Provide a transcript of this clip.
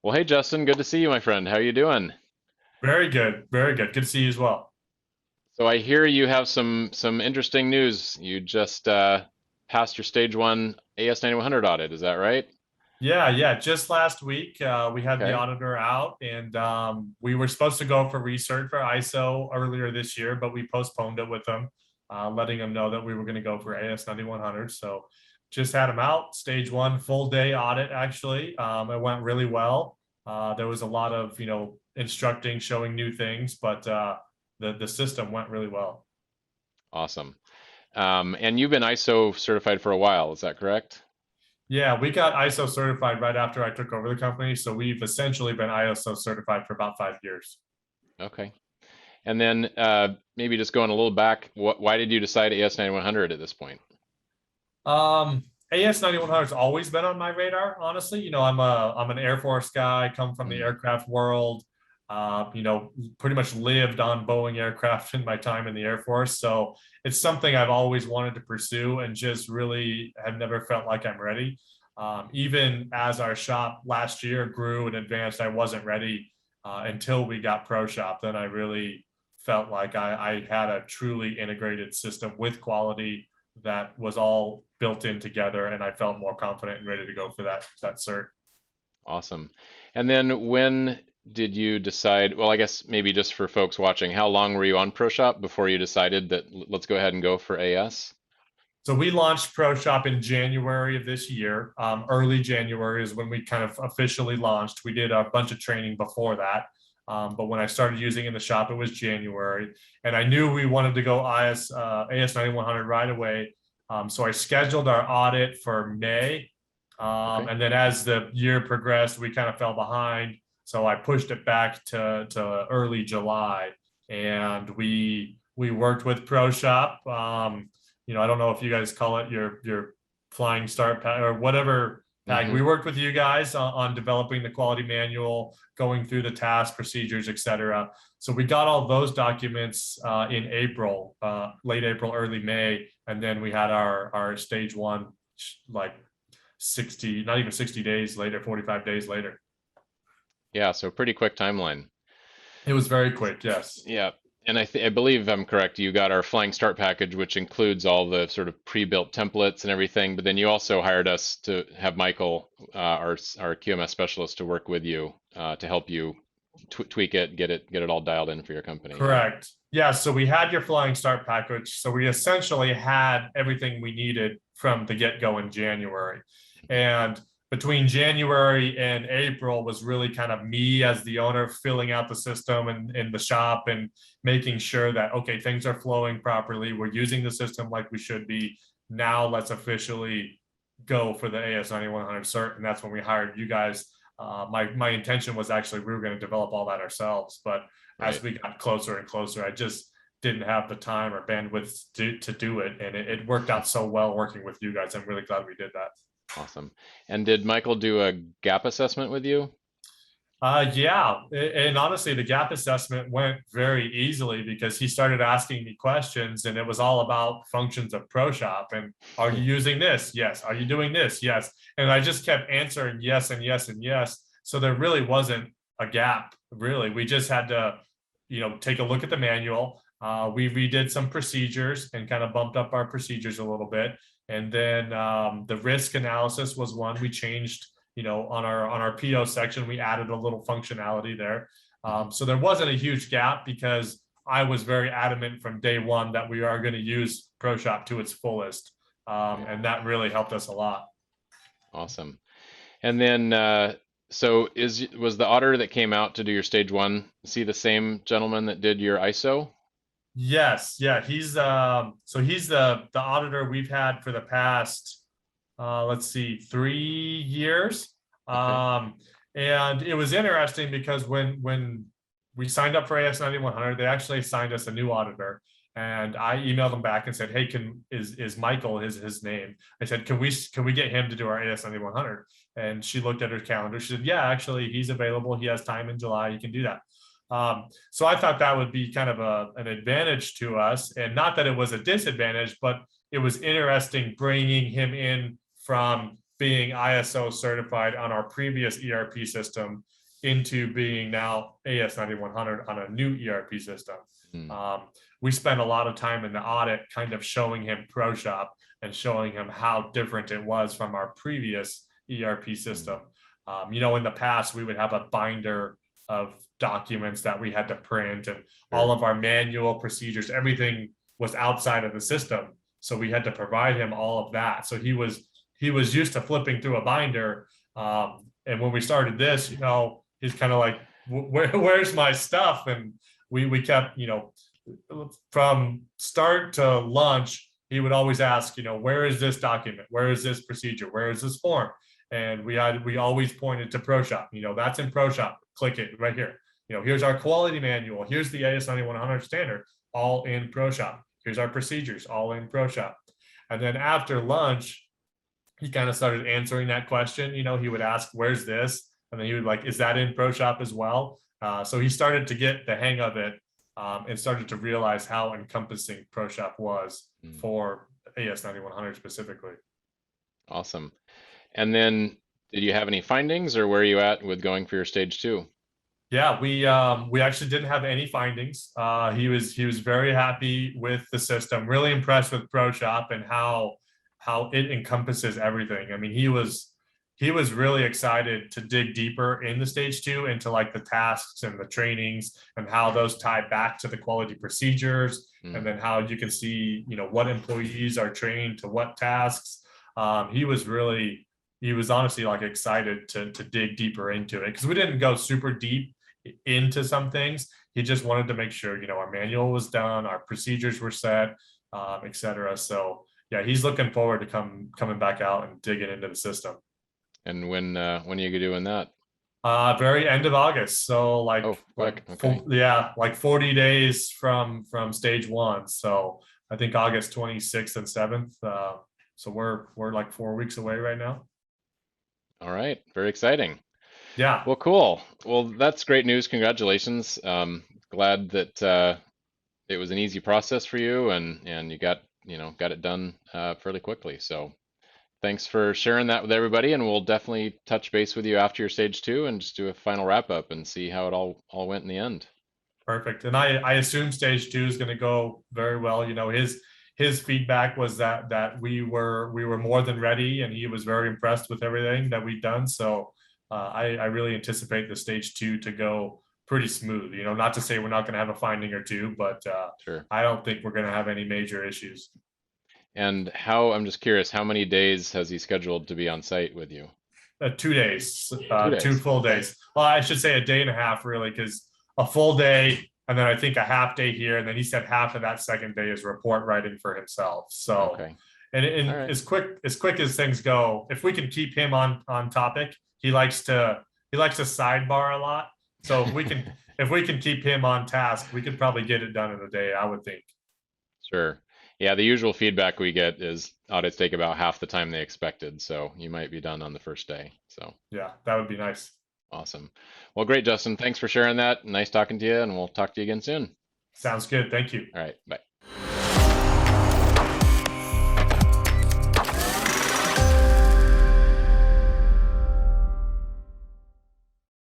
Well, hey Justin, good to see you, my friend. How you doing? Very good. Very good. Good to see you as well. So I hear you have some interesting news. You just passed your stage one AS9100 audit. Is that right? Yeah. Just last week, we had the Okay. auditor out, and we were supposed to go for research for ISO earlier this year, but we postponed it with them, letting them know that we were going to go for AS9100. So just had them out. Stage one, full day audit, actually. It went really well. There was a lot of, instructing, showing new things, but the system went really well. Awesome. And you've been ISO certified for a while, is that correct? Yeah, we got ISO certified right after I took over the company. So we've essentially been ISO certified for about 5 years. Okay. And then maybe just going a little back, why did you decide AS9100 at this point? AS9100 has always been on my radar, honestly. I'm an Air Force guy, come from the Mm, aircraft world, pretty much lived on Boeing aircraft in my time in the Air Force. So it's something I've always wanted to pursue and just really have never felt like I'm ready. Even as our shop last year grew and advanced, I wasn't ready until we got ProShop. Then I really felt like I had a truly integrated system with quality that was all built in together, and I felt more confident and ready to go for that cert. awesome. And then when did you decide, well, I guess maybe just for folks watching, how long were you on ProShop before you decided that let's go ahead and go for AS? So we launched ProShop in January of this year. Early January is when we kind of officially launched. We did a bunch of training before that. But when I started using in the shop, it was January. And I knew we wanted to go AS9100 right away. So I scheduled our audit for May. Okay. And then as the year progressed, we kind of fell behind. So I pushed it back to early July. And we worked with ProShop. I don't know if you guys call it your flying start pack or whatever pack. Hmm. We worked with you guys on developing the quality manual, going through the task procedures, etc. So we got all those documents in April, late April, early May, and then we had our stage one like 60, not even 60 days later, 45 days later. Yeah, so pretty quick timeline. It was very quick. Yes. Yeah. And I believe I'm correct. You got our Flying Start package, which includes all the sort of pre-built templates and everything. But then you also hired us to have Michael, our QMS specialist, to work with you to help you tweak it, get it all dialed in for your company. Yeah. Correct. Yeah. So we had your flying start package. So we essentially had everything we needed from the get go in January. And between January and April was really kind of me as the owner filling out the system and in the shop and making sure that, okay, things are flowing properly. We're using the system like we should be. Now let's officially go for the AS9100 cert. And that's when we hired you guys. My intention was actually we were going to develop all that ourselves, but as Right. we got closer and closer, I just didn't have the time or bandwidth to do it, and it worked out so well working with you guys. I'm really glad we did that. Awesome. And did Michael do a gap assessment with you? Yeah, and honestly, the gap assessment went very easily because he started asking me questions, and it was all about functions of ProShop. And are you using this? Yes. Are you doing this? Yes. And I just kept answering yes and yes and yes. So there really wasn't a gap. Really, we just had to, take a look at the manual. We redid some procedures and kind of bumped up our procedures a little bit. And then the risk analysis was one we changed on our PO section, we added a little functionality there. So there wasn't a huge gap because I was very adamant from day one that we are going to use ProShop to its fullest. Right. And that really helped us a lot. Awesome. And then, so was the auditor that came out to do your stage one, see the same gentleman that did your ISO? Yes, yeah, he's the auditor we've had for the past let's see, 3 years. Okay. Um, and it was interesting because when we signed up for AS9100, they actually assigned us a new auditor. And I emailed them back and said, "Hey, is Michael his name?" I said, "Can we get him to do our AS9100?" And she looked at her calendar. She said, "Yeah, actually, he's available. He has time in July. He can do that." So I thought that would be kind of an advantage to us, and not that it was a disadvantage, but it was interesting bringing him in from being ISO certified on our previous ERP system into being now AS9100 on a new ERP system. Mm. We spent a lot of time in the audit kind of showing him ProShop and showing him how different it was from our previous ERP system. You know, in the past, we would have a binder of documents that we had to print, and all of our manual procedures, everything was outside of the system. So we had to provide him all of that. So he was used to flipping through a binder. And when we started this, you know, he's kind of like, where's my stuff? And we kept, you know, from start to lunch, he would always ask, you know, where is this document? Where is this procedure? Where is this form? And we always pointed to ProShop. You know, that's in ProShop. Click it right here. You know, here's our quality manual. Here's the AS9100 standard, all in ProShop. Here's our procedures, all in ProShop. And then after lunch, he kind of started answering that question. You know, he would ask, where's this? And then he would like, is that in ProShop as well? So he started to get the hang of it, and started to realize how encompassing ProShop was for AS9100 specifically. Awesome. And then did you have any findings, or where are you at with going for your stage 2? Yeah, we actually didn't have any findings. He was very happy with the system, really impressed with ProShop and how it encompasses everything. I mean, he was really excited to dig deeper in the stage 2 into like the tasks and the trainings and how those tie back to the quality procedures, and then how you can see, you know, what employees are trained to what tasks. He was honestly like excited to dig deeper into it, because we didn't go super deep into some things. He just wanted to make sure, you know, our manual was done, our procedures were set, etc. So yeah, he's looking forward to coming back out and digging into the system. And when are you doing that? Very end of August. So like, okay. like 40 days from stage 1. So I think August 26th and 7th. So we're like 4 weeks away right now. All right, very exciting. Yeah. Well, cool. Well, that's great news. Congratulations. Glad that it was an easy process for you, and you got it done fairly quickly. So thanks for sharing that with everybody, and we'll definitely touch base with you after your stage 2 and just do a final wrap up and see how it all went in the end. Perfect. And I assume stage 2 is going to go very well. You know, his feedback was that we were more than ready, and he was very impressed with everything that we've done. So I really anticipate the stage 2 to go pretty smooth. You know, not to say we're not going to have a finding or two, but Sure. I don't think we're going to have any major issues. And I'm just curious, how many days has he scheduled to be on site with you? 2 days, 2 days. 2 full days. Well, I should say a day and a half, really, because a full day and then I think a half day here, and then he said half of that second day is report writing for himself. So, Okay. and All right. as quick as things go, if we can keep him on topic, he likes to sidebar a lot. So if we can keep him on task, we could probably get it done in a day, I would think. Sure. Yeah, the usual feedback we get is audits take about half the time they expected, so you might be done on the first day. So yeah, that would be nice. awesome. Well, great, Justin. Thanks for sharing that. Nice talking to you, and we'll talk to you again soon. Sounds good. Thank you. All right. Bye.